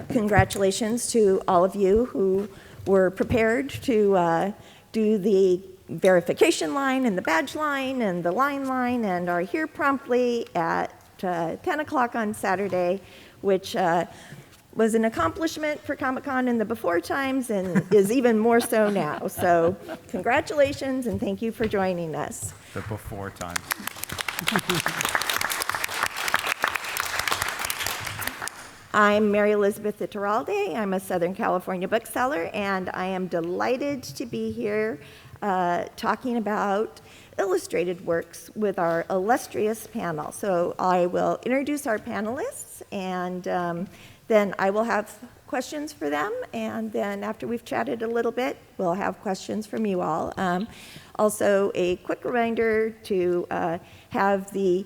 Congratulations to all of you who were prepared to do the verification line and the badge line and the line and are here promptly at 10 o'clock on Saturday, which was an accomplishment for Comic-Con in the before times and is even more so now. So congratulations and thank you for joining us. The before times. I'm Maryelizabeth Yturralde. I'm a Southern California bookseller, and I am delighted to be here talking about illustrated works with our illustrious panel. So I will introduce our panelists, and then I will have questions for them, and then after we've chatted a little bit, we'll have questions from you all. Also, a quick reminder to have the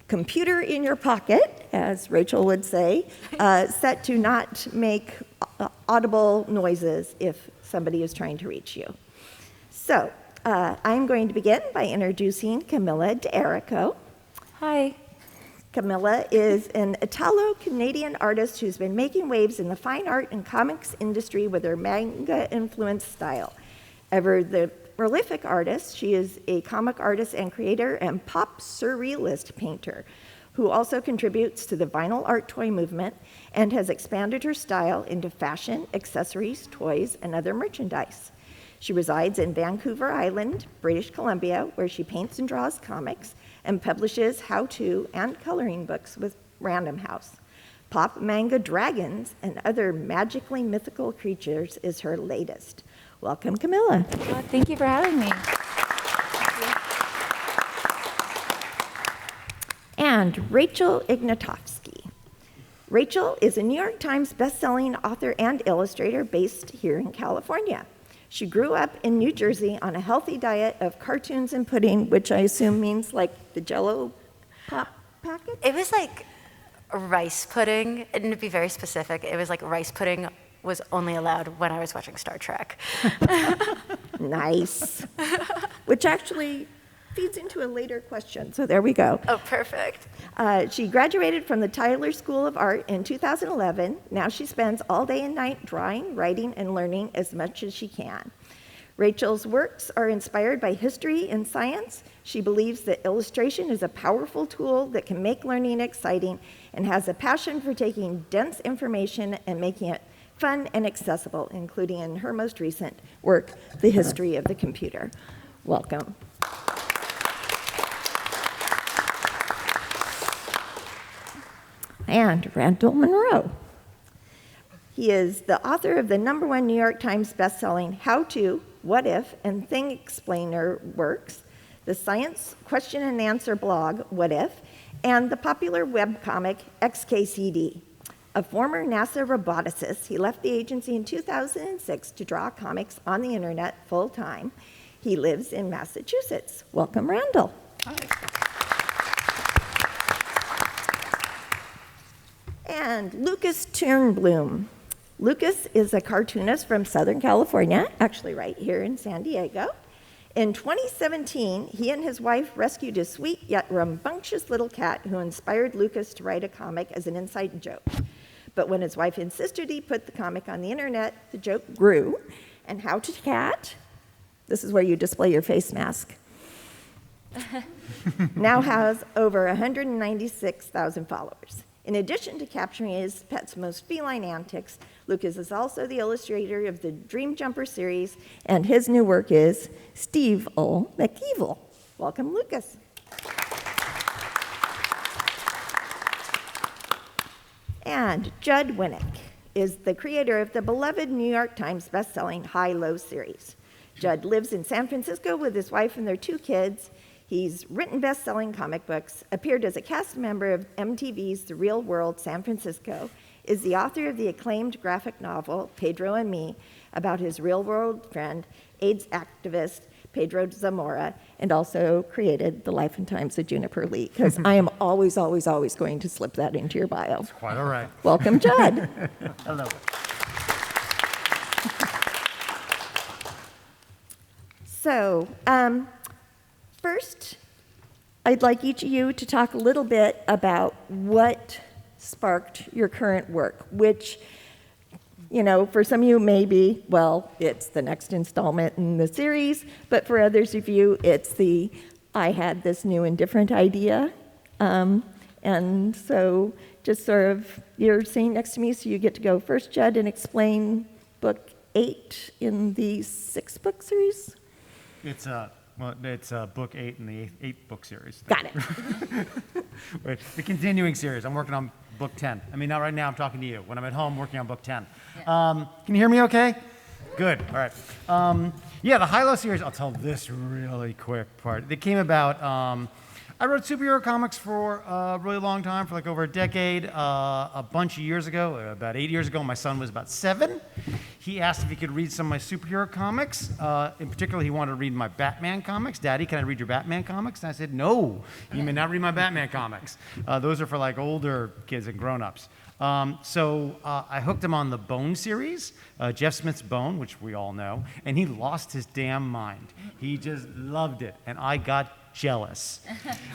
computer in your pocket, as Rachel would say, set to not make audible noises if somebody is trying to reach you. So I'm going to begin by introducing Camilla D'Erico. Hi. Camilla is an Italo-Canadian artist who's been making waves in the fine art and comics industry with her manga-influenced style. Ever the prolific artist, she is a comic artist and creator and pop surrealist painter who also contributes to the vinyl art toy movement and has expanded her style into fashion, accessories, toys, and other merchandise. She resides in Vancouver Island, British Columbia, where she paints and draws comics and publishes how-to and coloring books with Random House. Pop manga dragons and other magically mythical creatures is her latest. Welcome, Camilla. Well, thank you for having me. And Rachel Ignatovsky. Rachel is a New York Times bestselling author and illustrator based here in California. She grew up in New Jersey on a healthy diet of cartoons and pudding, which I assume means like the Jell-O pop packet? It was like rice pudding, and to be very specific, it was like rice pudding was only allowed when I was watching Star Trek. Nice. Which actually feeds into a later question, so there we go. Oh, perfect. She graduated from the Tyler School of Art in 2011. Now she spends all day and night drawing, writing, and learning as much as she can. Rachel's works are inspired by history and science. She believes that illustration is a powerful tool that can make learning exciting and has a passion for taking dense information and making it fun and accessible, including in her most recent work, The History of the Computer. Welcome. And Randall Munroe. He is the author of the #1 New York Times bestselling How To, What If, and Thing Explainer works, the science question and answer blog, What If, and the popular webcomic XKCD. A former NASA roboticist, he left the agency in 2006 to draw comics on the internet full-time. He lives in Massachusetts. Welcome, Randall. Hi. And Lucas Turnbloom. Lucas is a cartoonist from Southern California, actually right here in San Diego. In 2017, he and his wife rescued a sweet yet rambunctious little cat who inspired Lucas to write a comic as an inside joke. But when his wife insisted he put the comic on the internet, the joke grew. And How to Cat, this is where you display your face mask, now has over 196,000 followers. In addition to capturing his pet's most feline antics, Lucas is also the illustrator of the Dream Jumper series, and his new work is Steve O. McEvil. Welcome, Lucas. And Judd Winick is the creator of the beloved New York Times bestselling HILO series. Judd lives in San Francisco with his wife and their 2 kids. He's written best-selling comic books, appeared as a cast member of MTV's The Real World San Francisco, is the author of the acclaimed graphic novel Pedro and Me, about his real-world friend, AIDS activist Pedro Zamora, and also created The Life and Times of Juniper Lee, because I am always, always, always going to slip that into your bio. It's quite all right. Welcome, Judd. Hello. So, first, I'd like each of you to talk a little bit about what sparked your current work, which for some of you, maybe, well, it's the next installment in the series, but for others of you, it's I had this new and different idea. And so just sort of, you're sitting next to me, so you get to go first, Judd, and explain book 8 in the 6-book series. It's book 8 in the 8-book series. Got it. Right. The continuing series. I'm working on book 10. I mean, not right now, I'm talking to you. When I'm at home, working on book 10. Can you hear me okay? Good. All right. The HILO series, I'll tell this really quick part. It came about, I wrote superhero comics for a really long time, for like over a decade. A bunch of years ago, about 8 years ago, my son was about 7. He asked if he could read some of my superhero comics. In particular, he wanted to read my Batman comics. Daddy, can I read your Batman comics? And I said, no, you may not read my Batman comics. Those are for like older kids and grown-ups. So I hooked him on the Bone series, Jeff Smith's Bone, which we all know, and he lost his damn mind. He just loved it, and I got jealous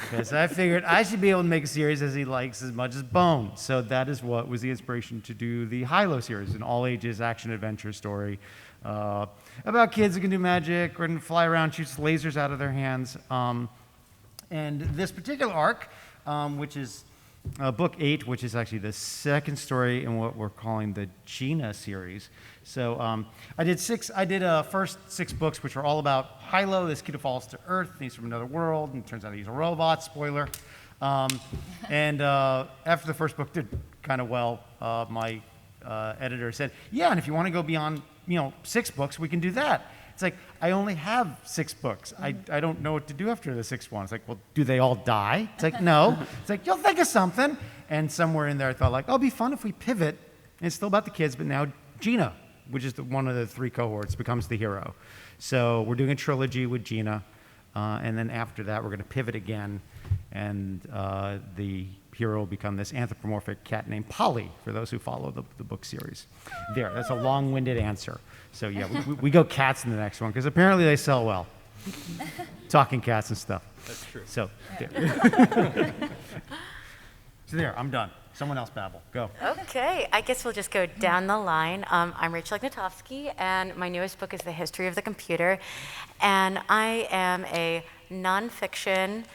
because I figured I should be able to make a series as he likes as much as Bone. So that is what was the inspiration to do the HILO series, an all-ages action-adventure story about kids who can do magic and fly around, shoots lasers out of their hands. And this particular arc, which is book 8, which is actually the second story in what we're calling the Gina series. So I did first 6 books, which were all about HILO, this kid who falls to Earth, and he's from another world, and turns out he's a robot, spoiler. And after the first book did kind of well, my editor said, yeah, and if you want to go beyond 6 books, we can do that. It's like, I only have 6 books. I don't know what to do after the 6th one. It's like, well, do they all die? It's like, no. It's like, you'll think of something. And somewhere in there, I thought, like, oh, it'd be fun if we pivot. And it's still about the kids, but now Gina, which is one of the 3 cohorts, becomes the hero. So we're doing a trilogy with Gina. And then after that, we're going to pivot again. And the hero will become this anthropomorphic cat named Polly, for those who follow the book series. There, that's a long-winded answer. So yeah, we go cats in the next one, because apparently they sell well. Talking cats and stuff. That's true. So there. So there, I'm done. Someone else babble. Go. Okay, I guess we'll just go down the line. I'm Rachel Ignotofsky, and my newest book is The History of the Computer. And I am a nonfiction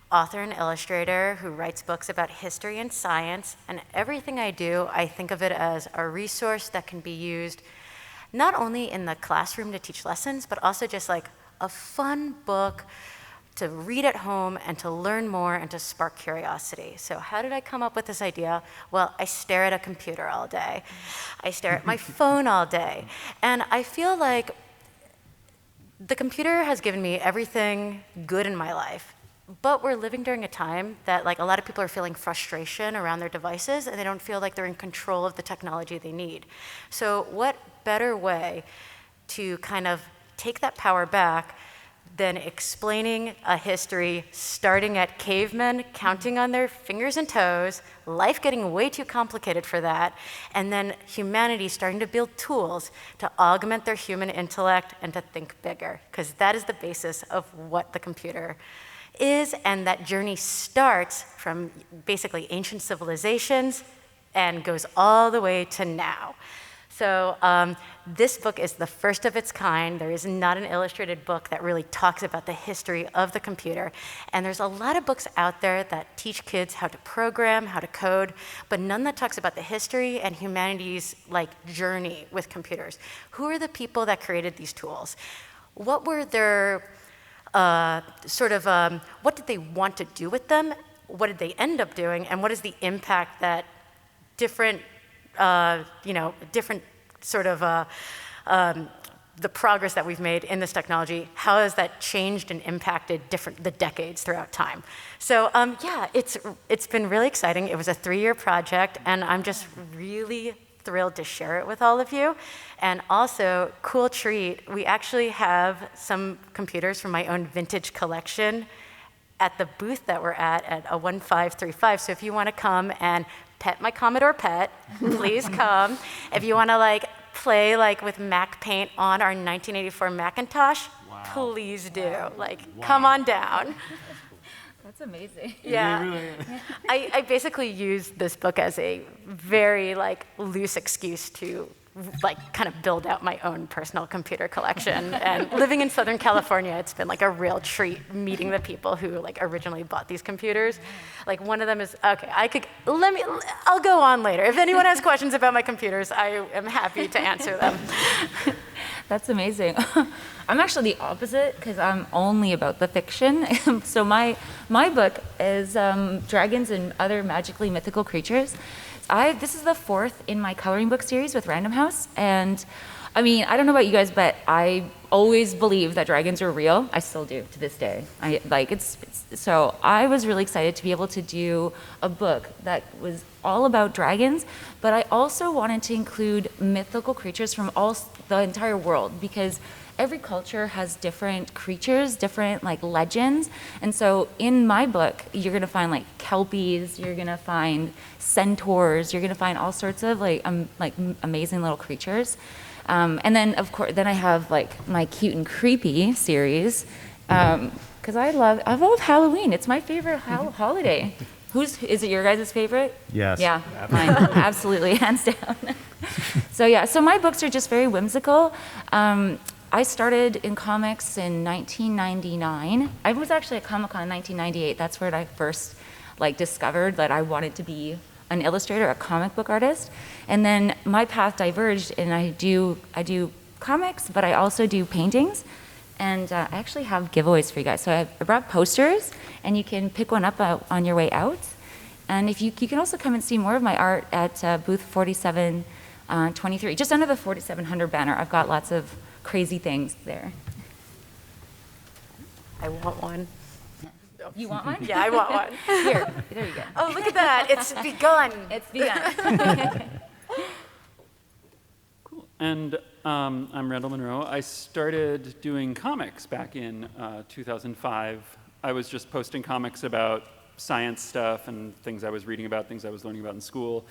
author and illustrator who writes books about history and science. And everything I do, I think of it as a resource that can be used not only in the classroom to teach lessons, but also just like a fun book to read at home and to learn more and to spark curiosity. So how did I come up with this idea? Well, I stare at a computer all day. I stare at my phone all day. And I feel like the computer has given me everything good in my life. But we're living during a time that like a lot of people are feeling frustration around their devices, and they don't feel like they're in control of the technology they need. So what better way to kind of take that power back than explaining a history starting at cavemen counting on their fingers and toes, life getting way too complicated for that, and then humanity starting to build tools to augment their human intellect and to think bigger, because that is the basis of what the computer is, and that journey starts from basically ancient civilizations and goes all the way to now. So this book is the first of its kind. There is not an illustrated book that really talks about the history of the computer. And there's a lot of books out there that teach kids how to program, how to code, but none that talks about the history and humanity's like journey with computers. Who are the people that created these tools? What were their what did they want to do with them? What did they end up doing? And what is the impact that different the progress that we've made in this technology, how has that changed and impacted the decades throughout time? So it's been really exciting. It was a 3-year project, and I'm just really thrilled to share it with all of you. And also, cool treat, we actually have some computers from my own vintage collection at the booth that we're at a 1535. So if you want to come and pet my Commodore pet, please come. If you want to play with Mac Paint on our 1984 Macintosh, please do. Come on down. That's amazing. Yeah. I basically use this book as a very loose excuse to like kind of build out my own personal computer collection. And living in Southern California, it's been like a real treat meeting the people who like originally bought these computers. Like one of them is, okay, I'll go on later. If anyone has questions about my computers, I am happy to answer them. That's amazing. I'm actually the opposite because I'm only about the fiction. So my book is dragons and other magically mythical creatures. This is the 4th in my coloring book series with Random House. And I mean, I don't know about you guys, but I always believed that dragons are real. I still do to this day. So I was really excited to be able to do a book that was all about dragons, but I also wanted to include mythical creatures from the entire world, because every culture has different creatures, different like legends. And so in my book, you're gonna find like kelpies, you're gonna find centaurs, you're gonna find all sorts of like amazing little creatures. And then of course, then I have like my cute and creepy series, because I love Halloween. It's my favorite holiday. Is it your guys' favorite? Yes. Yeah, mine, absolutely, hands down. So my books are just very whimsical. I started in comics in 1999. I was actually at Comic-Con in 1998. That's where I first discovered that I wanted to be an illustrator, a comic book artist. And then my path diverged, and I do comics, but I also do paintings. And I actually have giveaways for you guys. So I brought posters, and you can pick one up on your way out. And if you can also come and see more of my art at booth 4723, just under the 4700 banner. I've got lots of crazy things there. I want one. You want one? Yeah, I want one. Here, there you go. Oh, look at that. It's begun. It's begun. Cool. And I'm Randall Munroe. I started doing comics back in 2005. I was just posting comics about science stuff and things I was reading about, things I was learning about in school.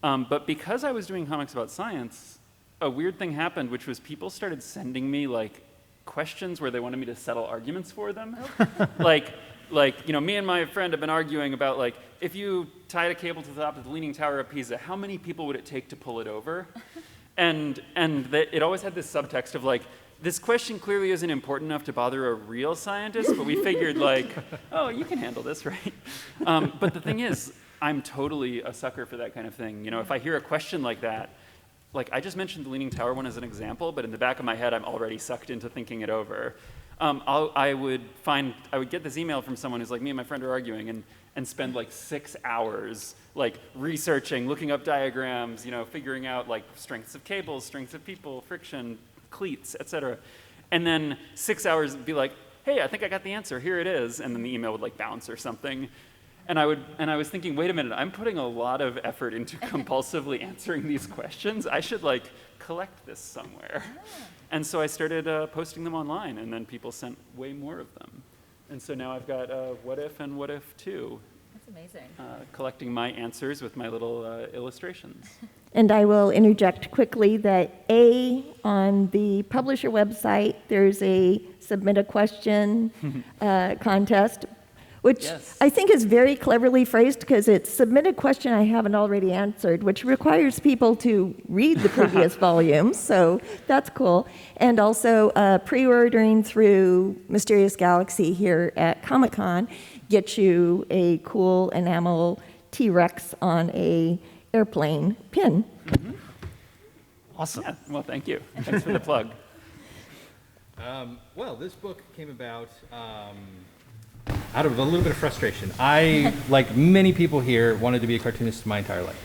But because I was doing comics about science, a weird thing happened, which was people started sending me questions where they wanted me to settle arguments for them. Me and my friend have been arguing about if you tied a cable to the top of the Leaning Tower of Pisa, how many people would it take to pull it over? And it always had this subtext of this question clearly isn't important enough to bother a real scientist, but we figured oh, you can handle this, right? But the thing is, I'm totally a sucker for that kind of thing. If I hear a question like that, I just mentioned the Leaning Tower one as an example, but in the back of my head, I'm already sucked into thinking it over. I would get this email from someone who's me and my friend are arguing, and spend 6 hours researching, looking up diagrams, figuring out strengths of cables, strengths of people, friction, cleats, etc. And then 6 hours be hey, I think I got the answer, here it is, and then the email would bounce or something. And I was thinking, wait a minute, I'm putting a lot of effort into compulsively answering these questions. I should collect this somewhere. And so I started posting them online, and then people sent way more of them. And so now I've got What If and What If 2. That's amazing. Collecting my answers with my little illustrations. And I will interject quickly that on the publisher website, there's a submit a question contest, which Yes. I think is very cleverly phrased because it's submit a question I haven't already answered, which requires people to read the previous volumes, so that's cool. And also pre-ordering through Mysterious Galaxy here at Comic-Con gets you a cool enamel T-Rex on a airplane pin. Mm-hmm. Awesome. Yeah, well, thank you. Thanks for the plug. Well, this book came about out of a little bit of frustration. I, like many people here, wanted to be a cartoonist my entire life.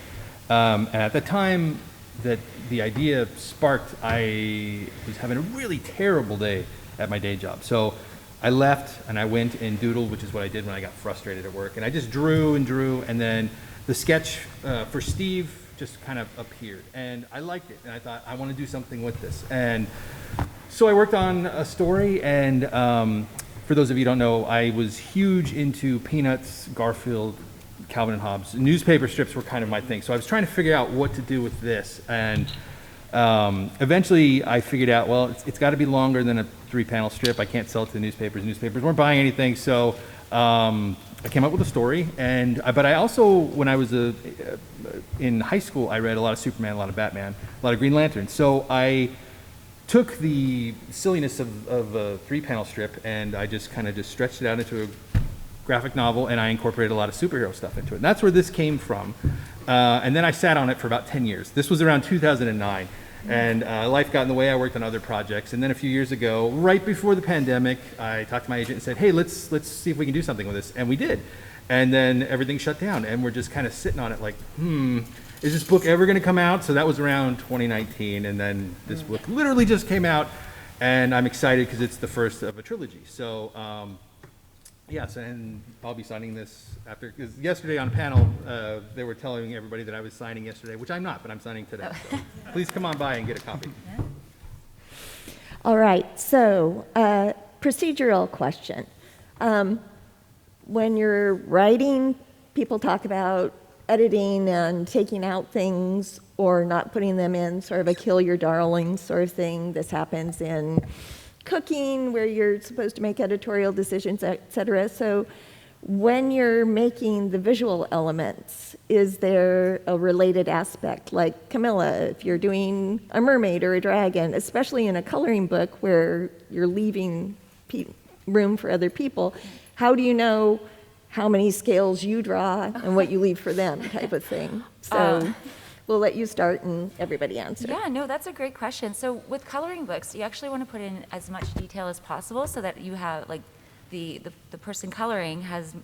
And at the time that the idea sparked, I was having a really terrible day at my day job. So I left and I went and doodled, which is what I did when I got frustrated at work. And I just drew and drew, and then the sketch for Steve just kind of appeared. And I liked it, and I thought, I want to do something with this. And so I worked on a story, and for those of you who don't know, I was huge into Peanuts, Garfield, Calvin and Hobbes. Newspaper strips were kind of my thing. So I was trying to figure out what to do with this. And eventually I figured out, well, it's got to be longer than a 3-panel strip. I can't sell it to the newspapers. Newspapers weren't buying anything. So I came up with a story. But I also, when I was in high school, I read a lot of Superman, a lot of Batman, a lot of Green Lanterns. So I took the silliness of a 3-panel strip and I just kind of just stretched it out into a graphic novel, and I incorporated a lot of superhero stuff into it. And that's where this came from. And then I sat on it for about 10 years. This was around 2009. And life got in the way. I worked on other projects. And then a few years ago, right before the pandemic, I talked to my agent and said, hey, let's see if we can do something with this. And we did. And then everything shut down. And we're just kind of sitting on it like, is this book ever going to come out? So that was around 2019. And then this book literally just came out. And I'm excited because it's the first of a trilogy. So yes, and I'll be signing this after, because yesterday on a panel, they were telling everybody that I was signing yesterday, which I'm not, but I'm signing today. So please come on by and get a copy. All right, so procedural question. When you're writing, people talk about editing and taking out things or not putting them in, sort of a kill your darling sort of thing. This happens in cooking, where you're supposed to make editorial decisions, et cetera. So when you're making the visual elements, is there a related aspect? Like Camilla, if you're doing a mermaid or a dragon, especially in a coloring book where you're leaving room for other people, how do you know how many scales you draw and what you leave for them, type of thing? So we'll let you start and everybody answer. Yeah, no, that's a great question. So with coloring books, you actually want to put in as much detail as possible so that you have, like, the person coloring has,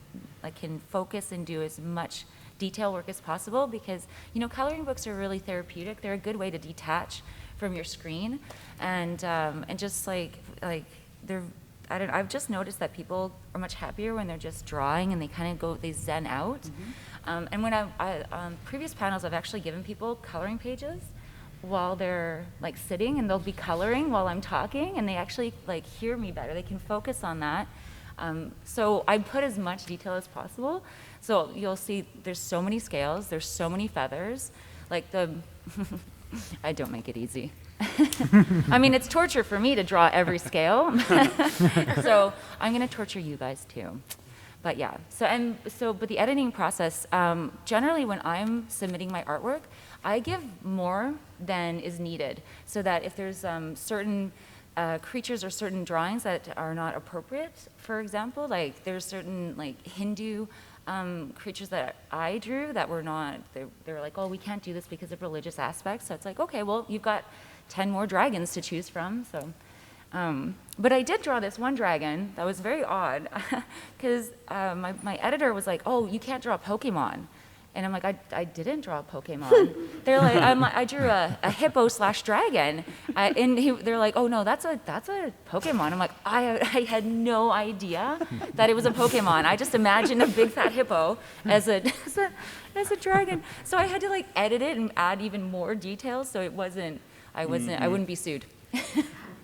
like, can focus and do as much detail work as possible, because, you know, coloring books are really therapeutic. They're a good way to detach from your screen, and just like they're, I've just noticed that people are much happier when they're just drawing and they zen out. And when on previous panels, I've actually given people coloring pages while they're like sitting, and they'll be coloring while I'm talking, and they actually like hear me better. They can focus on that. So I put as much detail as possible. So you'll see there's so many scales, there's so many feathers. Like I don't make it easy. I mean, it's torture for me to draw every scale. So I'm gonna torture you guys too. But yeah, but the editing process, generally when I'm submitting my artwork, I give more than is needed, so that if there's certain creatures or certain drawings that are not appropriate, for example, like there's certain like Hindu creatures that I drew that were not, they were like, oh, we can't do this because of religious aspects. So it's like, okay, well, you've got 10 more dragons to choose from, so. But I did draw this one dragon that was very odd, because my editor was like, oh, you can't draw Pokemon. And I'm like, I didn't draw a Pokemon. They're like, I drew a hippo/dragon. They're like, oh no, that's a Pokemon. I'm like, I had no idea that it was a Pokemon. I just imagined a big fat hippo as a dragon. So I had to like edit it and add even more details, so I wouldn't be sued.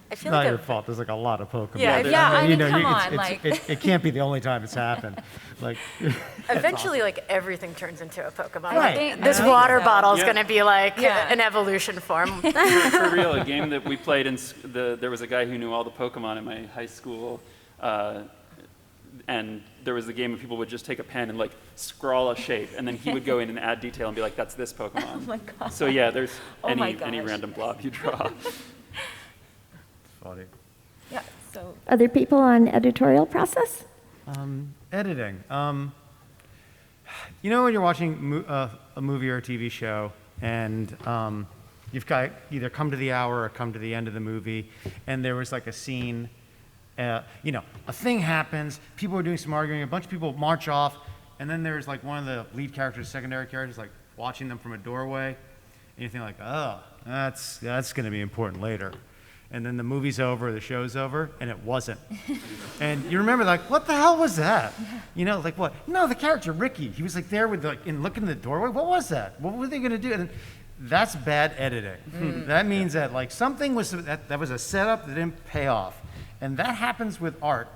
I feel Not like your fault. There's like a lot of Pokemon. Yeah, I mean, come on, it can't be the only time it's happened. Like, eventually, like everything turns into a Pokemon. Right. Like, this water bottle is Yeah. going to be like Yeah. an evolution form. For real, a game that we played there was a guy who knew all the Pokemon in my high school, and there was a game where people would just take a pen and like scrawl a shape, and then he would go in and add detail and be like, that's this Pokemon. Oh my God. So yeah, there's Oh my any gosh. random blob you draw. funny. Yeah, so. Other people on editorial process? Editing. You know when you're watching a movie or a TV show, and you've got either come to the hour or come to the end of the movie, and there was like a scene, a thing happens, people are doing some arguing, a bunch of people march off, and then there's like one of the lead characters, secondary characters, like watching them from a doorway, and you think like, oh, that's going to be important later. And then the movie's over, the show's over, and it wasn't. And you remember, like, what the hell was that? Like what? No, the character, Ricky, he was like there with and looking in the doorway. What was that? What were they gonna do? And that's bad editing. That means that like something was, that was a setup that didn't pay off. And that happens with art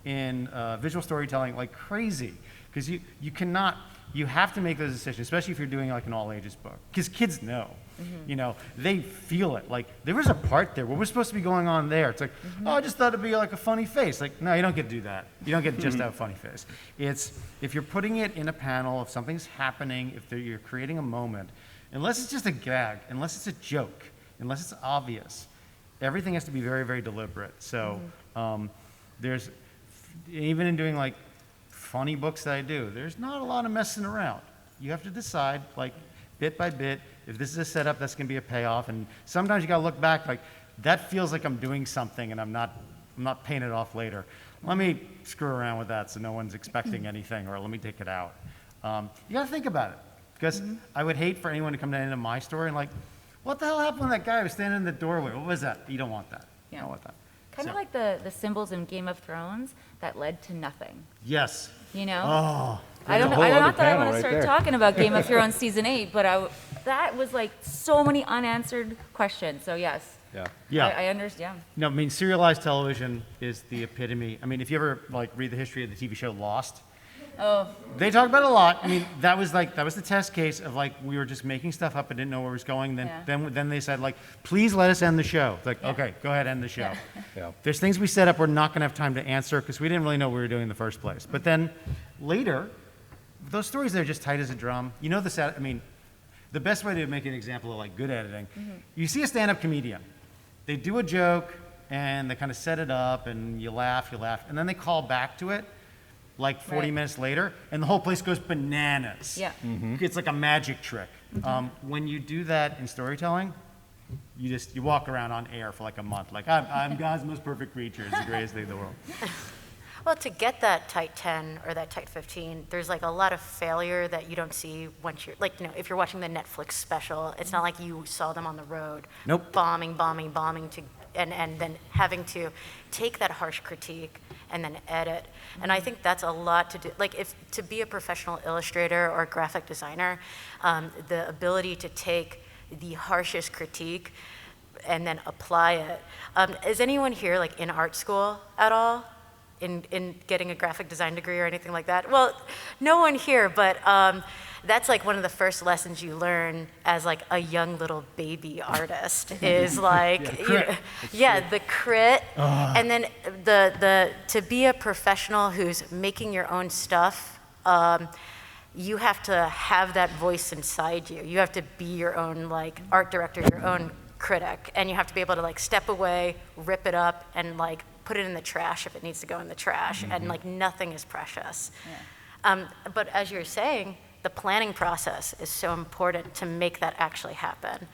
in visual storytelling like crazy. Because you have to make those decisions, especially if you're doing like an all ages book. Because kids know. They feel it. Like, there was a part there. What was supposed to be going on there? It's like, oh, I just thought it'd be like a funny face. Like, no, you don't get to do that. You don't get just to have a funny face. It's, if you're putting it in a panel, if something's happening, if you're creating a moment, unless it's just a gag, unless it's a joke, unless it's obvious, everything has to be very, very deliberate. So there's, even in doing like funny books that I do, there's not a lot of messing around. You have to decide, like, bit by bit, if this is a setup, that's going to be a payoff. And sometimes you got to look back, like, that feels like I'm doing something and I'm not paying it off later. Let me screw around with that so no one's expecting anything, or let me take it out. You got to think about it, because I would hate for anyone to come to the end of my story and like, what the hell happened when that guy was standing in the doorway? What was that? You don't want that. You don't want that. Kind of So- like the symbols in Game of Thrones that led to nothing. Yes. You know? Oh. I don't know. whole I don't other know that I panel want to right start there. talking about Game of Thrones season 8, but that was like so many unanswered questions. So yes, Yeah. Yeah. I understand. No, I mean, serialized television is the epitome. I mean, if you ever like read the history of the TV show Lost, Oh, they talk about it a lot. I mean, that was the test case of like, we were just making stuff up and didn't know where it was going. Then they said like, please let us end the show. It's like, okay, go ahead, end the show. Yeah. There's things we set up we're not gonna have time to answer because we didn't really know what we were doing in the first place. But then later, those stories, they're just tight as a drum. You know I mean, the best way to make an example of like good editing, you see a stand-up comedian. They do a joke and they kind of set it up and you laugh, and then they call back to it like 40 Right. minutes later, and the whole place goes bananas. yeah. It's like a magic trick. When you do that in storytelling, you walk around on air for like a month, like I'm God's most perfect creature. It's the greatest thing in the world. Well, to get that tight 10 or that tight 15, there's like a lot of failure that you don't see once you're, like, you know, if you're watching the Netflix special, it's not like you saw them on the road. Nope. Bombing, and then having to take that harsh critique and then edit. And I think that's a lot to do, like if to be a professional illustrator or graphic designer, the ability to take the harshest critique and then apply it. Is anyone here like in art school at all? In getting a graphic design degree or anything like that? Well, no one here, but that's like one of the first lessons you learn as like a young little baby artist is like, the crit. And then the to be a professional who's making your own stuff, you have to have that voice inside you. You have to be your own like art director, your own critic, and you have to be able to like step away, rip it up, and like put it in the trash if it needs to go in the trash, and like nothing is precious. But as you're saying, the planning process is so important to make that actually happen.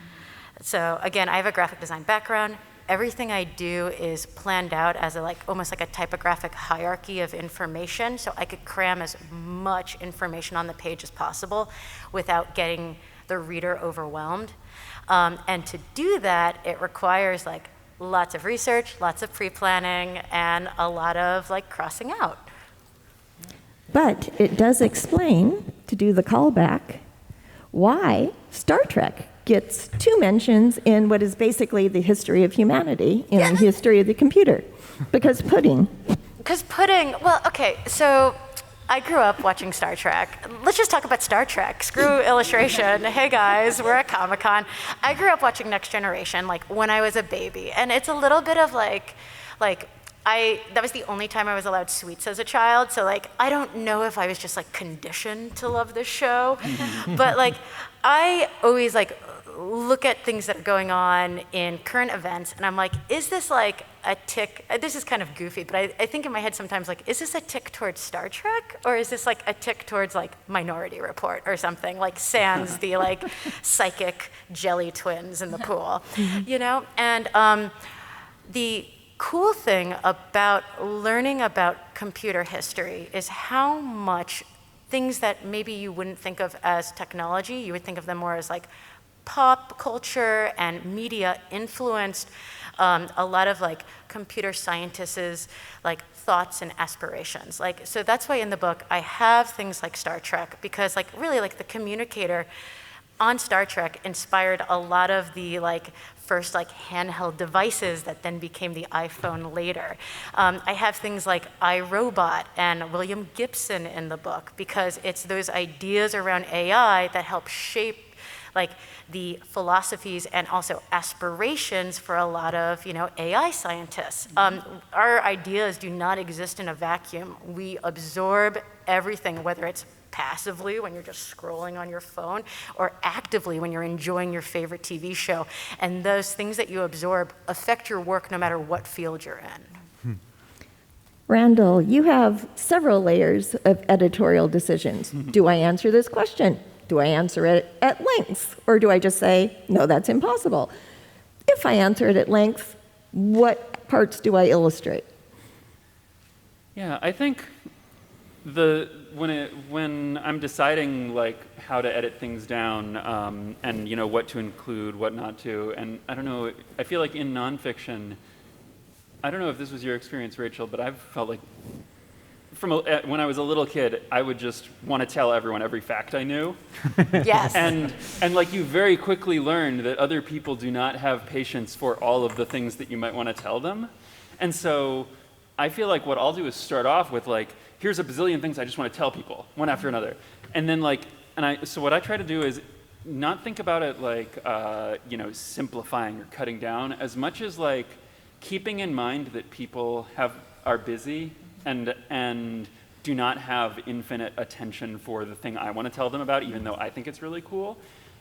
So again, I have a graphic design background. Everything I do is planned out as a, like almost like a typographic hierarchy of information, so I could cram as much information on the page as possible without getting the reader overwhelmed. And to do that, it requires like lots of research, lots of pre-planning, and a lot of like crossing out. But it does explain, to do the callback, why Star Trek gets 2 mentions in what is basically the history of humanity, in the history of the computer. Because pudding. Because pudding, well, okay, so I grew up watching Star Trek. Let's just talk about Star Trek. Screw illustration. Hey guys, we're at Comic-Con. I grew up watching Next Generation like when I was a baby. And it's a little bit of like that was the only time I was allowed sweets as a child. So like, I don't know if I was just like conditioned to love this show. But like, I always like look at things that are going on in current events, and I'm like, is this like a tick? This is kind of goofy, but I think in my head sometimes like, is this a tick towards Star Trek, or is this like a tick towards like Minority Report or something, like sans the like psychic jelly twins in the pool, you know? And the cool thing about learning about computer history is how much things that maybe you wouldn't think of as technology, you would think of them more as like pop culture and media influenced a lot of like computer scientists' like thoughts and aspirations. Like, so that's why in the book I have things like Star Trek, because like really like the communicator on Star Trek inspired a lot of the like first like handheld devices that then became the iPhone later. I have things like iRobot and William Gibson in the book, because it's those ideas around AI that help shape like the philosophies and also aspirations for a lot of, you know, AI scientists. Our ideas do not exist in a vacuum. We absorb everything, whether it's passively when you're just scrolling on your phone, or actively when you're enjoying your favorite TV show. And those things that you absorb affect your work no matter what field you're in. Randall, you have several layers of editorial decisions. Do I answer this question? Do I answer it at length? Or do I just say, no, that's impossible? If I answer it at length, what parts do I illustrate? Yeah, I think when I'm deciding like how to edit things down and what to include, what not to, and I don't know, I feel like in nonfiction, I don't know if this was your experience, Rachel, but I've felt like when I was a little kid, I would just want to tell everyone every fact I knew. Yes. And like you very quickly learned that other people do not have patience for all of the things that you might want to tell them. And so I feel like what I'll do is start off with like, here's a bazillion things I just want to tell people, one after another. And then so what I try to do is not think about it like, simplifying or cutting down, as much as like keeping in mind that people are busy and do not have infinite attention for the thing I want to tell them about, even though I think it's really cool.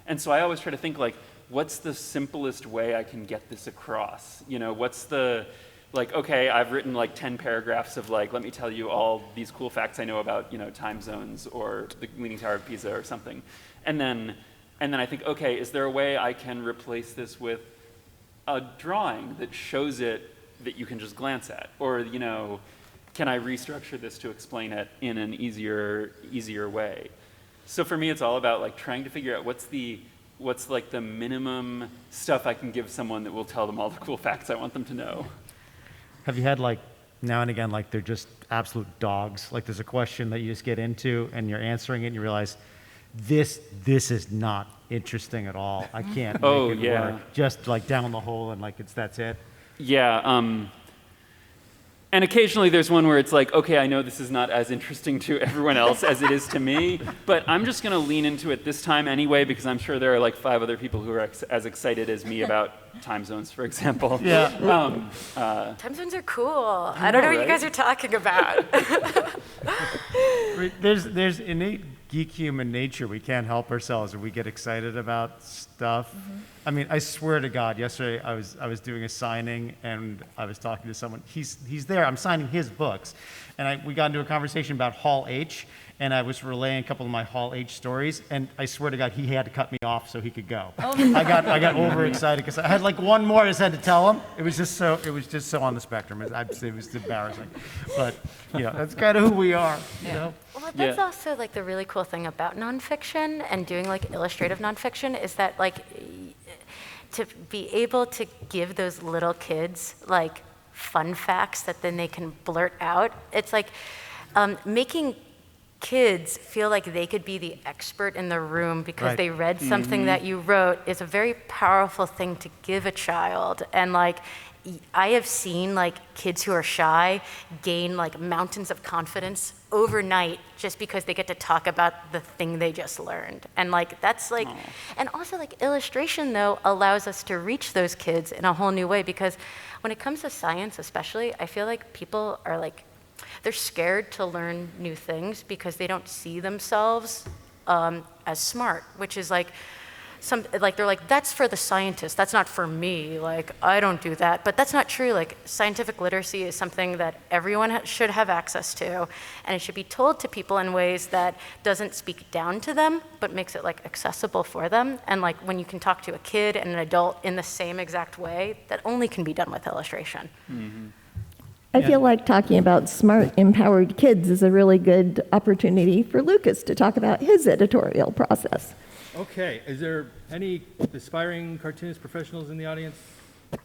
And so I always try to think like, what's the simplest way I can get this across? What's the, like, okay, I've written like 10 paragraphs of like, let me tell you all these cool facts I know about, time zones or the Leaning Tower of Pisa or something. And then I think, okay, is there a way I can replace this with a drawing that shows it that you can just glance at? Or, can I restructure this to explain it in an easier way? So for me, it's all about like trying to figure out what's like the minimum stuff I can give someone that will tell them all the cool facts I want them to know. Have you had like now and again, like they're just absolute dogs? Like there's a question that you just get into and you're answering it and you realize this is not interesting at all. I can't make it work. Just like down the hole and like that's it. Yeah. And occasionally there's one where it's like, okay, I know this is not as interesting to everyone else as it is to me, but I'm just going to lean into it this time anyway, because I'm sure there are like 5 other people who are as excited as me about time zones, for example. Yeah. Time zones are cool. I don't know what you guys are talking about. There's innate geek human nature. We can't help ourselves, or we get excited about stuff. I mean, I swear to God, yesterday I was doing a signing and I was talking to someone. He's there. I'm signing his books, and we got into a conversation about Hall H, and I was relaying a couple of my Hall H stories, and I swear to God, he had to cut me off so he could go. I got overexcited because I had like one more I just had to tell him. It was just so on the spectrum. It was embarrassing, but that's kind of who we are. Well, that's also like the really cool thing about nonfiction and doing like illustrative nonfiction is that like to be able to give those little kids like fun facts that then they can blurt out. It's like making kids feel like they could be the expert in the room because they read something that you wrote is a very powerful thing to give a child. And like I have seen like kids who are shy gain like mountains of confidence overnight just because they get to talk about the thing they just learned. And like that's like, and also like illustration though allows us to reach those kids in a whole new way, because when it comes to science especially, I feel like people are like, they're scared to learn new things because they don't see themselves as smart, which is like, they're like, that's for the scientists, that's not for me, like I don't do that. But that's not true. Like scientific literacy is something that everyone should have access to, and it should be told to people in ways that doesn't speak down to them but makes it like accessible for them. And like when you can talk to a kid and an adult in the same exact way, that only can be done with illustration. I feel like talking about smart, empowered kids is a really good opportunity for Lucas to talk about his editorial process. Okay, is there any aspiring cartoonist professionals in the audience?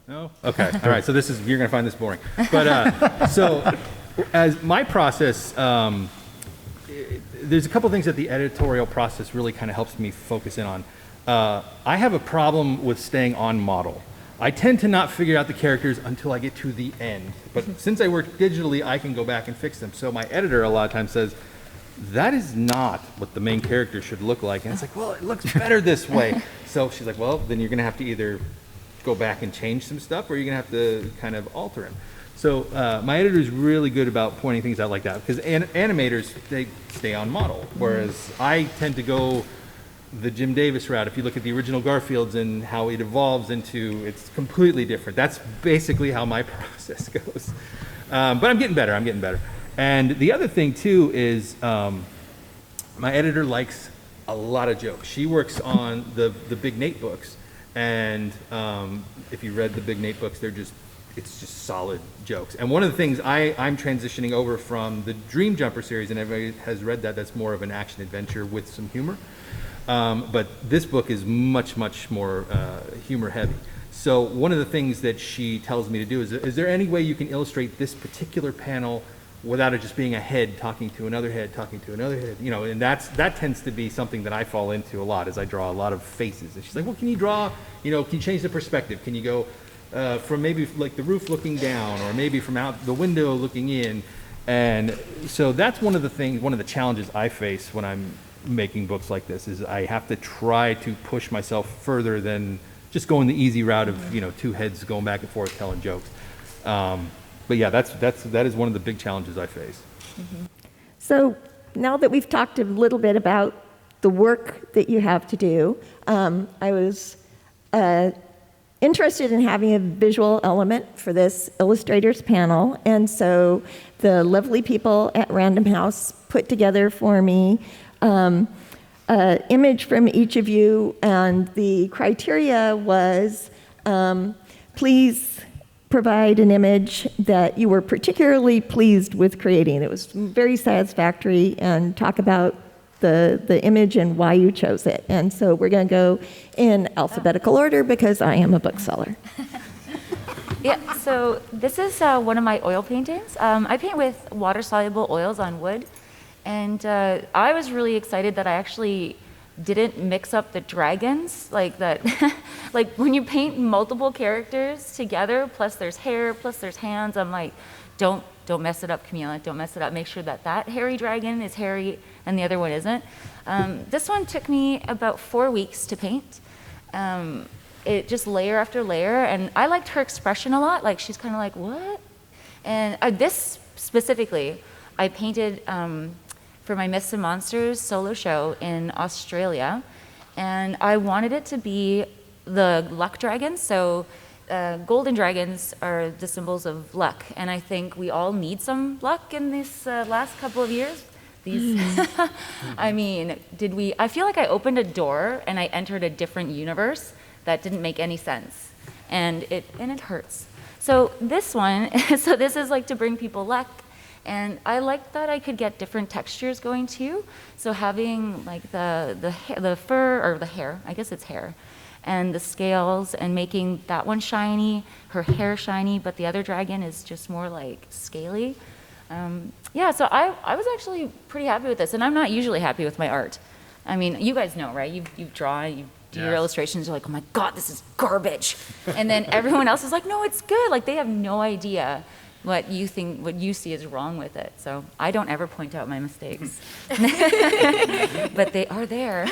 No? Okay, all right, so you're gonna find this boring. But, so, as my process, there's a couple things that the editorial process really kind of helps me focus in on. I have a problem with staying on model. I tend to not figure out the characters until I get to the end. But since I work digitally, I can go back and fix them. So my editor a lot of times says, that is not what the main character should look like. And it's like, well, it looks better this way. So she's like, well, then you're going to have to either go back and change some stuff, or you're going to have to kind of alter him. So my editor is really good about pointing things out like that, because animators, they stay on model, whereas I tend to go the Jim Davis route. If you look at the original Garfields and how it evolves into, it's completely different. That's basically how my process goes. But I'm getting better. And the other thing too is my editor likes a lot of jokes. She works on the Big Nate books, and if you read the Big Nate books, it's just solid jokes. And one of the things I'm transitioning over from the Dream Jumper series, and everybody has read that, that's more of an action adventure with some humor. But this book is much more humor heavy. So one of the things that she tells me to do is there any way you can illustrate this particular panel without it just being a head talking to another head, you know, and that tends to be something that I fall into a lot, as I draw a lot of faces. And she's like, well, can you draw, you know, can you change the perspective? Can you go from maybe like the roof looking down, or maybe from out the window looking in? And so that's one of the challenges I face when I'm making books like this, is I have to try to push myself further than just going the easy route of, you know, two heads going back and forth telling jokes. But yeah, that is one of the big challenges I face. So now that we've talked a little bit about the work that you have to do, I was interested in having a visual element for this illustrators panel, and so the lovely people at Random House put together for me an image from each of you, and the criteria was please provide an image that you were particularly pleased with creating. It was very satisfactory, and talk about the image and why you chose it. And so we're going to go in alphabetical order because I am a bookseller. Yeah, so this is one of my oil paintings. I paint with water-soluble oils on wood, and I was really excited that I actually didn't mix up the dragons like that. Like when you paint multiple characters together, plus there's hair, plus there's hands, I'm like, don't mess it up, Camilla, don't mess it up. Make sure that hairy dragon is hairy and the other one isn't. This one took me about 4 weeks to paint. It just layer after layer, and I liked her expression a lot. Like she's kind of like, what? And this specifically, I painted for my Myths and Monsters solo show in Australia, and I wanted it to be the luck dragons. So golden dragons are the symbols of luck, and I think we all need some luck in this last couple of years. I mean, I feel like I opened a door and I entered a different universe that didn't make any sense, and it hurts. So this one, this is like to bring people luck, and I liked that I could get different textures going too. So having like the fur, or the hair, I guess it's hair, and the scales, and making that one shiny, her hair shiny, but the other dragon is just more like scaly. Yeah, so I was actually pretty happy with this, and I'm not usually happy with my art. I mean, you guys know, right? You draw, you do your illustrations, you're like, oh my God, this is garbage. And then everyone else is like, no, it's good. Like they have no idea what you see is wrong with it. So I don't ever point out my mistakes, but they are there.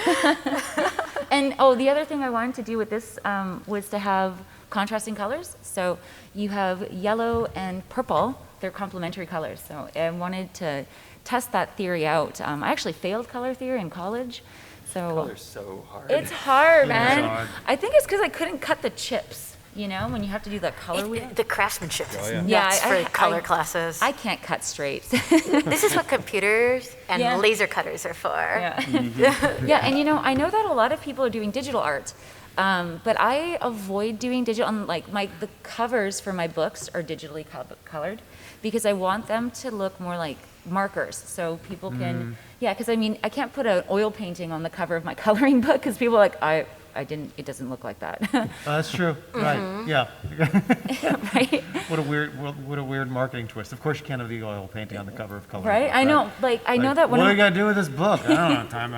And the other thing I wanted to do with this was to have contrasting colors. So you have yellow and purple. They're complementary colors. So I wanted to test that theory out. I actually failed color theory in college. So Color's so hard. It's hard, man. It's hard. I think it's because I couldn't cut the chips, you know, when you have to do the color wheel. The craftsmanship is Yeah, nuts for color classes. I can't cut straight. This is what computers and Yeah. laser cutters are for. Yeah. Yeah, and you know, I know that a lot of people are doing digital art, but I avoid doing digital. Like the covers for my books are digitally colored because I want them to look more like markers, so people can. Yeah, because I mean, I can't put an oil painting on the cover of my coloring book because people are like, it doesn't look like that. That's true. Right. Yeah. Right? What a weird marketing twist. Of course, you can't have the oil painting on the cover of Color. Right? I know. Like, I know that when What do I got to do with this book? I don't have time.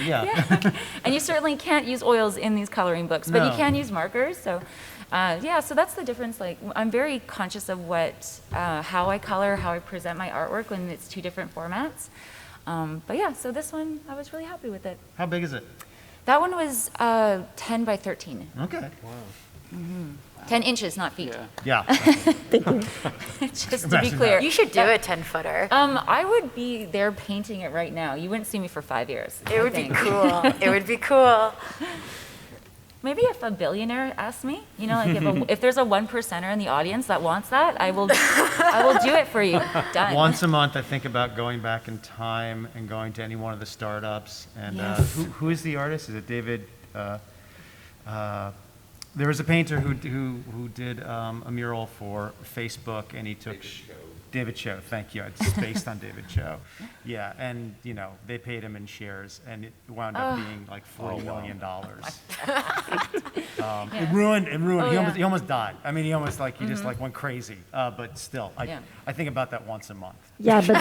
Yeah. And you certainly can't use oils in these coloring books, but you No. can use markers. So, so that's the difference. Like, I'm very conscious of how I color, how I present my artwork when it's two different formats. But yeah, so this one, I was really happy with it. How big is it? That one was 10 by 13. Okay. Wow. 10 inches, not feet. Yeah. Yeah. Just to be Imagine clear. You should do a 10-footer. I would be there painting it right now. You wouldn't see me for 5 years. It I would be think. cool. It would be cool. Maybe if a billionaire asks me, you know, like if there's a 1%er in the audience that wants that, I will do it for you. Done. Once a month, I think about going back in time and going to any one of the startups. And Yes. who is the artist? Is it David? There was a painter who did a mural for Facebook, and he took David Cho. Thank you. It's based on David Cho. Yeah, and you know they paid him in shares, and it wound up being like $40 million. It ruined. Oh, he, yeah. he almost died. I mean, he almost like he just like went crazy. But still, Yeah. I think about that once a month. Yeah, but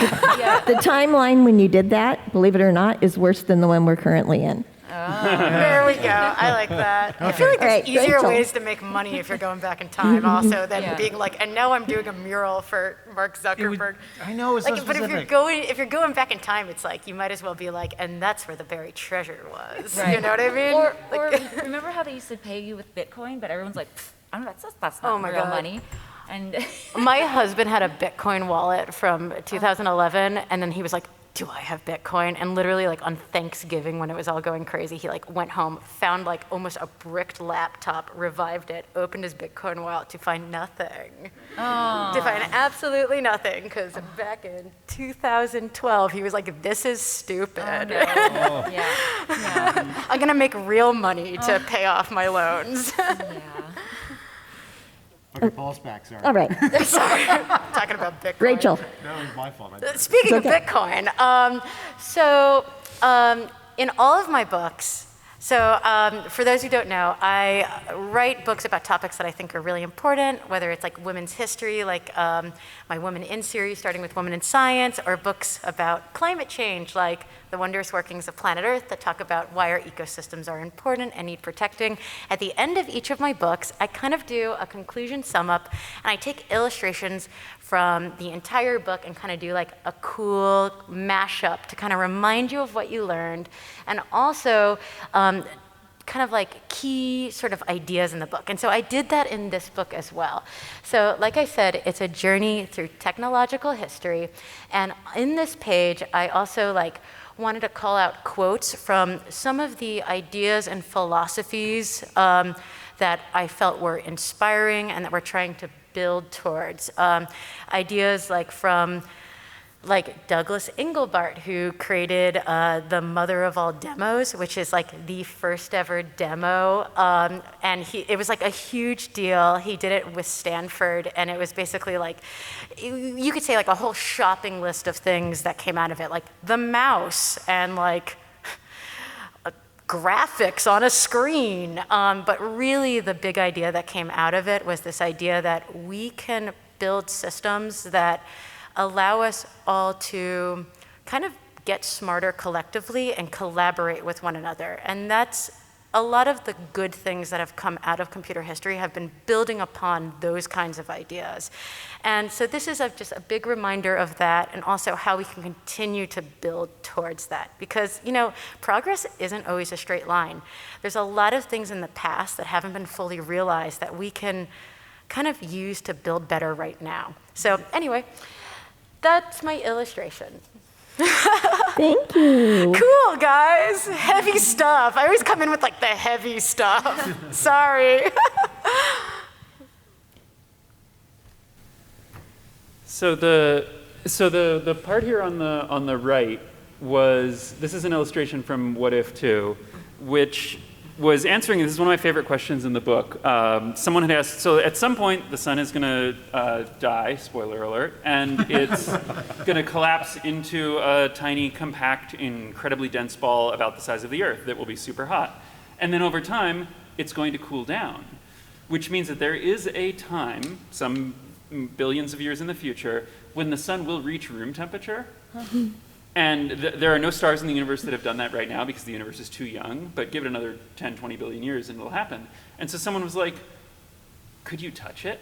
the timeline when you did that, believe it or not, is worse than the one we're currently in. There we go. I like that. I feel like there's Alright, easier Rachel. ways to make money if you're going back in time also than Yeah. being like, and now I'm doing a mural for Mark Zuckerberg. I know it's so Like, but specific. if you're going back in time, it's like you might as well be like, and that's where the buried treasure was. Right. You know what I mean? Or Like- remember how they used to pay you with Bitcoin, but everyone's like, I don't know, that's not Oh my real God. money. And My husband had a Bitcoin wallet from 2011, and then he was like, do I have Bitcoin? And literally like on Thanksgiving when it was all going crazy, he like went home, found like almost a bricked laptop, revived it, opened his Bitcoin wallet to find nothing. To find absolutely nothing, because back in 2012, he was like, this is stupid. yeah. I'm gonna make real money to pay off my loans. Yeah. Okay, Paul's back. Sorry. All right, Sorry, talking about Bitcoin. Rachel. That was my fault. Speaking It's okay. of Bitcoin, in all of my books, for those who don't know, I write books about topics that I think are really important, whether it's like women's history, like my Women in series, starting with Women in Science, or books about climate change, like The Wondrous Workings of Planet Earth, that talk about why our ecosystems are important and need protecting. At the end of each of my books, I kind of do a conclusion sum up, and I take illustrations from the entire book and kind of do like a cool mashup to kind of remind you of what you learned, and also kind of like key sort of ideas in the book. And so I did that in this book as well. So like I said, it's a journey through technological history. And in this page, I also like wanted to call out quotes from some of the ideas and philosophies that I felt were inspiring and that we're trying to build towards. Ideas like from Douglas Engelbart, who created the mother of all demos, which is like the first ever demo. And it was like a huge deal. He did it with Stanford, and it was basically like, you could say like a whole shopping list of things that came out of it, like the mouse and like graphics on a screen. But really the big idea that came out of it was this idea that we can build systems that allow us all to kind of get smarter collectively and collaborate with one another. And that's a lot of the good things that have come out of computer history have been building upon those kinds of ideas. And so this is just a big reminder of that, and also how we can continue to build towards that. Because, you know, progress isn't always a straight line. There's a lot of things in the past that haven't been fully realized that we can kind of use to build better right now. So anyway, that's my illustration. Thank you. Cool, guys. Heavy stuff. I always come in with like the heavy stuff. Sorry. So the part here on the right this is an illustration from What If 2, which was answering, this is one of my favorite questions in the book. Someone had asked, so at some point the sun is going to die, spoiler alert, and it's going to collapse into a tiny, compact, incredibly dense ball about the size of the Earth that will be super hot. And then over time, it's going to cool down, which means that there is a time, some billions of years in the future, when the sun will reach room temperature. And there are no stars in the universe that have done that right now because the universe is too young, but give it another 10, 20 billion years and it'll happen. And so someone was like, could you touch it?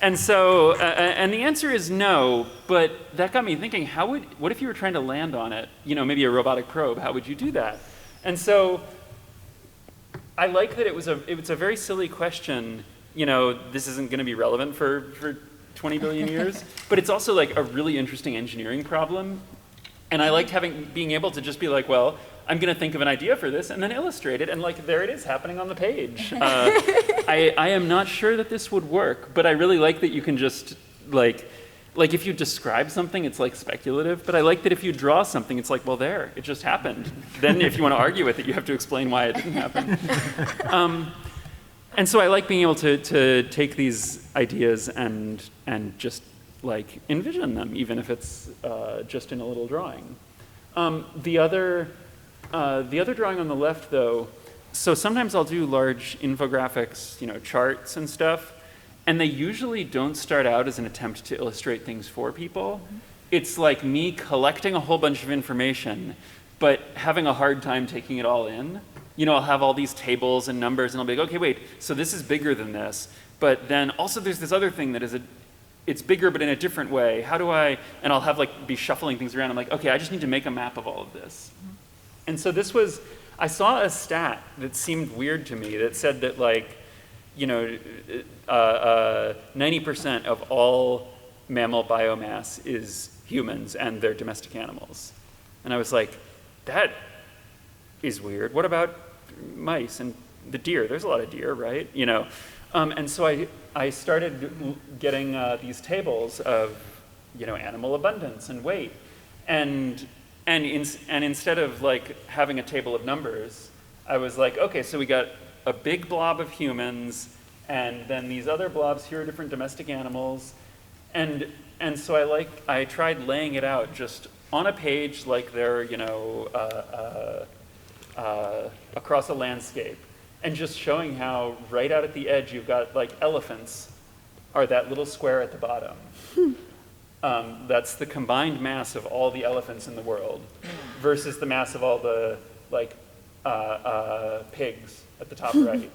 And so, and the answer is no, but that got me thinking, what if you were trying to land on it? You know, maybe a robotic probe, how would you do that? And so I like that it's a very silly question. You know, this isn't going to be relevant for 20 billion years, but it's also like a really interesting engineering problem. And I liked being able to just be like, well, I'm going to think of an idea for this and then illustrate it, and like there it is happening on the page. I am not sure that this would work, but I really like that you can just like if you describe something, it's like speculative, but I like that if you draw something, it's like, well, there, it just happened. Then if you want to argue with it, you have to explain why it didn't happen. And so I like being able to take these ideas and just like envision them, even if it's just in a little drawing. The other drawing on the left, though, so sometimes I'll do large infographics, you know, charts and stuff, and they usually don't start out as an attempt to illustrate things for people. It's like me collecting a whole bunch of information, but having a hard time taking it all in. You know, I'll have all these tables and numbers, and I'll be like, okay, wait, so this is bigger than this, but then also there's this other thing that it's bigger but in a different way. How do I, and I'll have like be shuffling things around. I'm like, okay, I just need to make a map of all of this. And so I saw a stat that seemed weird to me that said that like, you know, 90% of all mammal biomass is humans and their domestic animals. And I was like, that is weird. What about mice and the deer? There's a lot of deer, right? You know, and so I started getting these tables of, you know, animal abundance and weight, and instead of like having a table of numbers, I was like, okay, so we got a big blob of humans, and then these other blobs here are different domestic animals, and so I tried laying it out just on a page like they're, you know, across a landscape, and just showing how right out at the edge you've got like elephants are that little square at the bottom. That's the combined mass of all the elephants in the world versus the mass of all the like pigs at the top right.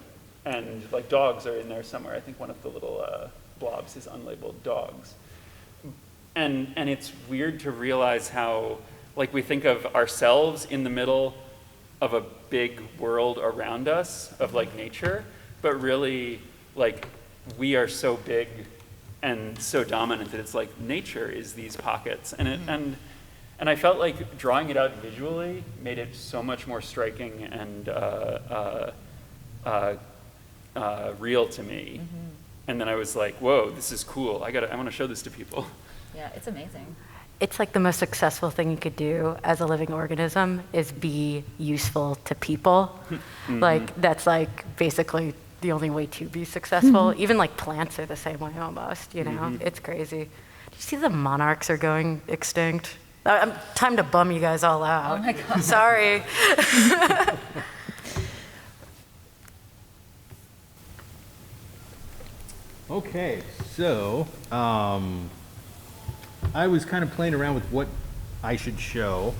And like dogs are in there somewhere. I think one of the little blobs is unlabeled dogs. And it's weird to realize how like we think of ourselves in the middle of a big world around us of like nature, but really like we are so big and so dominant that it's like nature is these pockets. And I felt like drawing it out visually made it so much more striking and real to me. And then I was like, whoa, this is cool. I want to show this to people. Yeah, it's amazing. It's like the most successful thing you could do as a living organism is be useful to people. Like that's like basically the only way to be successful. Even like plants are the same way almost, you know? It's crazy. Do you see the monarchs are going extinct? Time to bum you guys all out. Oh my God. Sorry. Okay, so I was kind of playing around with what I should show.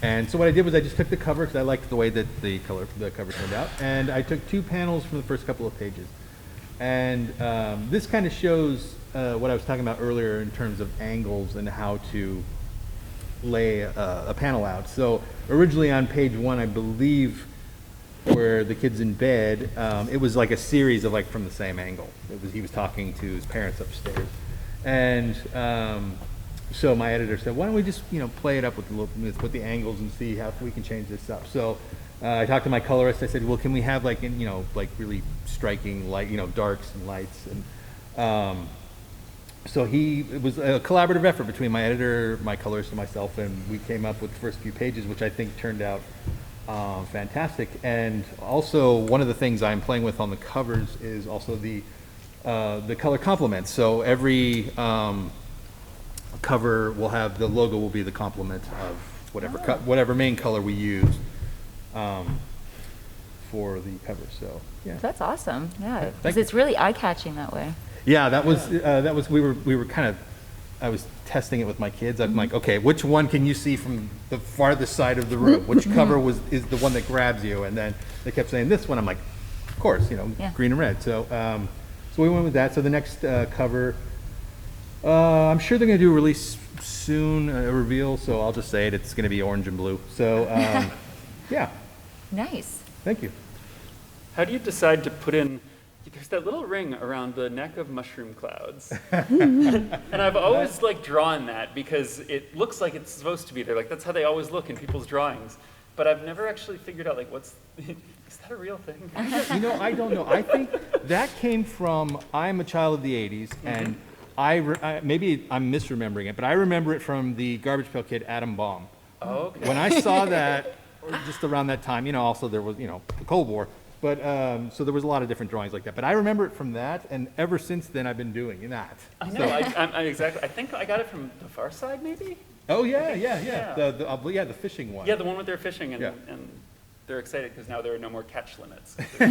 And so what I did was I just took the cover because I liked the way that the cover turned out. And I took 2 panels from the first couple of pages. And this kind of shows what I was talking about earlier in terms of angles and how to lay a panel out. So originally on page 1, I believe, where the kid's in bed, it was like a series of like from the same angle. He was talking to his parents upstairs. And so my editor said, why don't we just, you know, play it up with the angles and see how we can change this up. So I talked to my colorist. I said, well, can we have like, you know, like really striking light, you know, darks and lights. And so it was a collaborative effort between my editor, my colorist, and myself. And we came up with the first few pages, which I think turned out fantastic. And also one of the things I'm playing with on the covers is also the color complements. So every cover will have, the logo will be the complement of whatever main color we use for the cover. So yeah, That's awesome. Yeah, Thank because you. it's really eye-catching that way. yeah, that was we were kind of, I was testing it with my kids. I'm like, okay, which one can you see from the farthest side of the room? Which cover is the one that grabs you? And then they kept saying this one. I'm like, of course, you know, Yeah. green and red. So so we went with that. So the next cover, I'm sure they're going to do a release soon, a reveal. So I'll just say it. It's going to be orange and blue. So yeah, Nice. thank you. how do you decide to put in, there's that little ring around the neck of mushroom clouds. And I've always like drawn that because it looks like it's supposed to be there. Like that's how they always look in people's drawings. But I've never actually figured out like is that a real thing? You know, I don't know. I think that came from, I'm a child of the 80s, and maybe I'm misremembering it, but I remember it from the Garbage Pail Kid, Atom Bomb. Oh, okay. When I saw that, or just around that time, you know, also there was, you know, the Cold War, but so there was a lot of different drawings like that. But I remember it from that, and ever since then I've been doing that. I know, I exactly. I think I got it from The Far Side, maybe? Oh, yeah. Yeah. The fishing one. Yeah, the one where they're fishing and, Yeah. and they're excited because now there are no more catch limits. You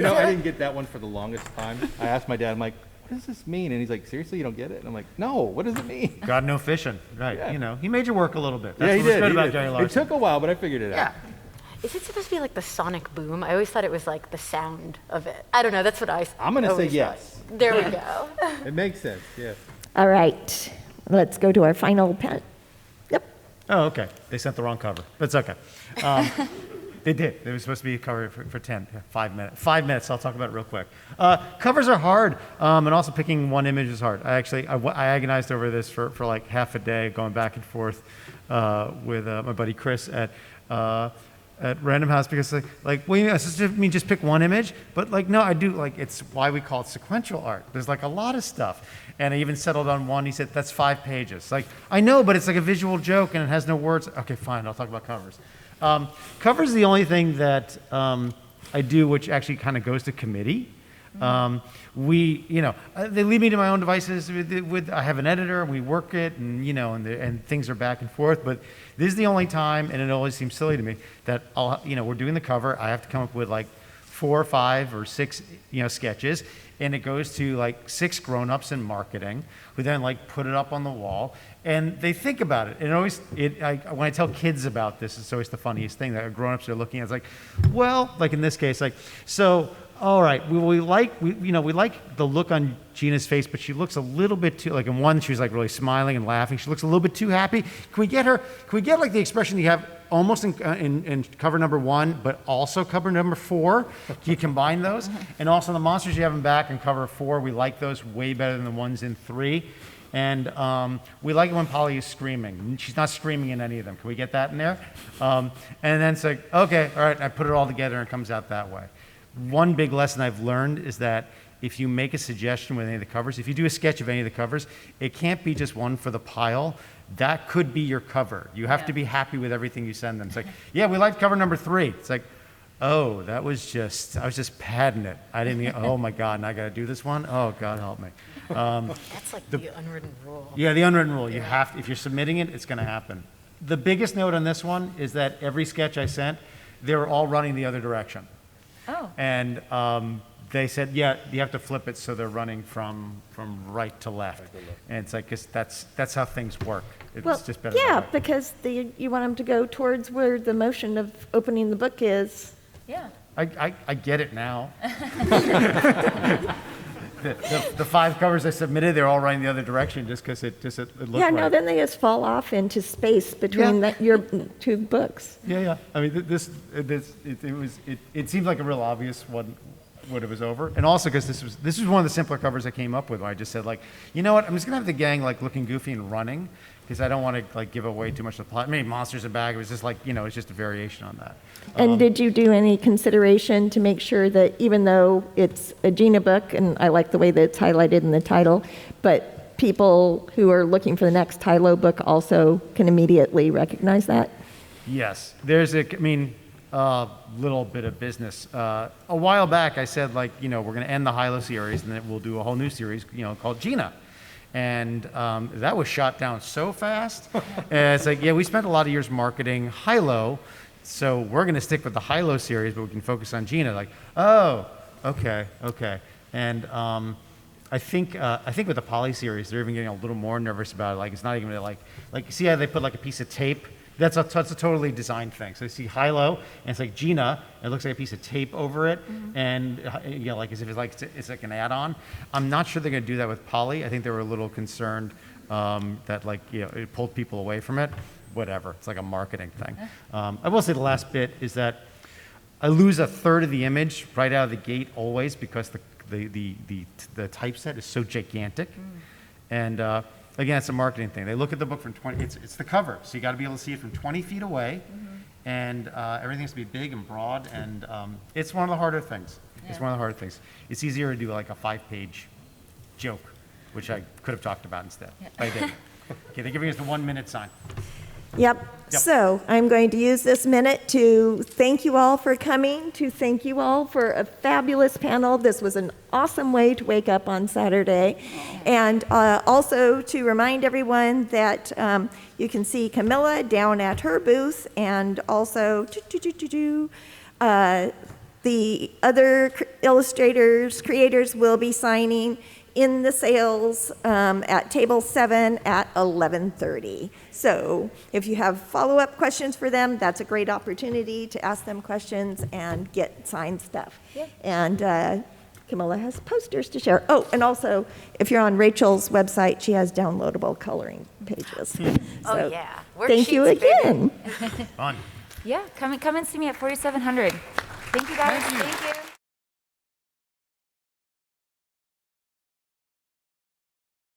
know, I didn't get that one for the longest time. I asked my dad, I'm like, what does this mean? And he's like, seriously, you don't get it? And I'm like, no, what does it mean? God, no fishing. Right. Yeah. You know, he made you work a little bit. That's Yeah, he what's did. good He about did. Gary It Larson. took a while, but I figured it out. Is it supposed to be like the sonic boom? I always thought it was like the sound of it. I don't know. That's what I'm going to say always yes. thought. There we go. It makes sense, yes. All right, let's go to our final pen. Yep. Oh, okay. They sent the wrong cover. But it's okay. They did. It was supposed to be a cover for 5 minutes. 5 minutes. I'll talk about it real quick. Covers are hard, and also picking one image is hard. I agonized over this for like half a day, going back and forth with my buddy Chris at Random House because like well, does it mean just pick one image? But like no, I do like it's why we call it sequential art. There's like a lot of stuff, and I even settled on one. He said that's 5 pages. Like I know, but it's like a visual joke and it has no words. Okay, fine. I'll talk about covers. Covers is the only thing that I do, which actually kind of goes to committee. They leave me to my own devices. I have an editor, we work it, and and things are back and forth. But this is the only time, and it always seems silly to me that we're doing the cover. I have to come up with like 4 or 5 or 6 sketches, and it goes to like 6 grown-ups in marketing who then like put it up on the wall, and they think about it. And when I tell kids about this, it's always the funniest thing that grown-ups are looking at. It's like, well, like in this case, like so. All right, we like the look on Gina's face, but she looks a little bit too, like in one, she was like really smiling and laughing. She looks a little bit too happy. Can we get like the expression you have almost in cover number 1, but also cover number 4? Can you combine those? And also the monsters you have in back in cover 4, we like those way better than the ones in 3. And we like it when Polly is screaming. She's not screaming in any of them. Can we get that in there? And then it's like, okay, all right, I put it all together and it comes out that way. One big lesson I've learned is that if you make a suggestion with any of the covers, if you do a sketch of any of the covers, it can't be just one for the pile. That could be your cover. You have to be happy with everything you send them. It's like, yeah, we liked cover number 3. It's like, oh, I was just padding it. I didn't, oh my God, and I got to do this one? Oh, God help me. That's like the unwritten rule. Yeah, the unwritten rule. You have to, if you're submitting it, it's going to happen. The biggest note on this one is that every sketch I sent, they were all running the other direction. Oh. And they said, yeah, you have to flip it so they're running from right to left. And it's like, 'cause that's how things work. It's just better. Yeah, that way. because you want them to go towards where the motion of opening the book is. Yeah. I get it now. The 5 covers I submitted, they're all running the other direction just because it looked Yeah, no, right. then they just fall off into space between your 2 books. Yeah. I mean, it seemed like a real obvious one when it was over, and also because this was one of the simpler covers I came up with. Where I just said like, you know what, I'm just gonna have the gang like looking goofy and running because I don't want to like give away too much of the plot. I mean, monsters in bag. It was just like it's just a variation on that. And did you do any consideration to make sure that even though it's a Gina book, and I like the way that it's highlighted in the title, but people who are looking for the next HILO book also can immediately recognize that? Yes, there's a little bit of business. A while back, I said like, we're going to end the HILO series, and then we'll do a whole new series, called Gina. And that was shot down so fast. And it's like, yeah, we spent a lot of years marketing HILO, so we're going to stick with the HILO series, but we can focus on Gina. Like, oh, okay. And I think with the Poly series, they're even getting a little more nervous about it. Like, it's not even like see how they put like a piece of tape. That's a totally designed thing. So you see HILO, and it's like Gina. It looks like a piece of tape over it, and like as if it's like an add-on. I'm not sure they're going to do that with Poly. I think they were a little concerned that it pulled people away from it. Whatever. It's like a marketing thing. I will say the last bit is that I lose a third of the image right out of the gate always because the typeset is so gigantic. And again, it's a marketing thing. They look at the book from 20, it's the cover, so you got to be able to see it from 20 feet away, and everything has to be big and broad, and it's one of the harder things. It's one of the harder things. It's easier to do like a 5-page joke, which I could have talked about instead. But I didn't. Okay, they're giving us the 1-minute sign. Yep. So I'm going to use this minute to thank you all for coming, to thank you all for a fabulous panel. This was an awesome way to wake up on Saturday. And also to remind everyone that you can see Camilla down at her booth, and also the other illustrators, creators will be signing in the sales at table 7 at 11:30. So if you have follow-up questions for them, that's a great opportunity to ask them questions and get signed stuff. Yeah. And Camilla has posters to share. Oh, and also, if you're on Rachel's website, she has downloadable coloring pages. Oh, yeah. Thank you Worksheets, baby. again. Fun. Yeah, come and see me at 4700. Thank you guys. Thank you.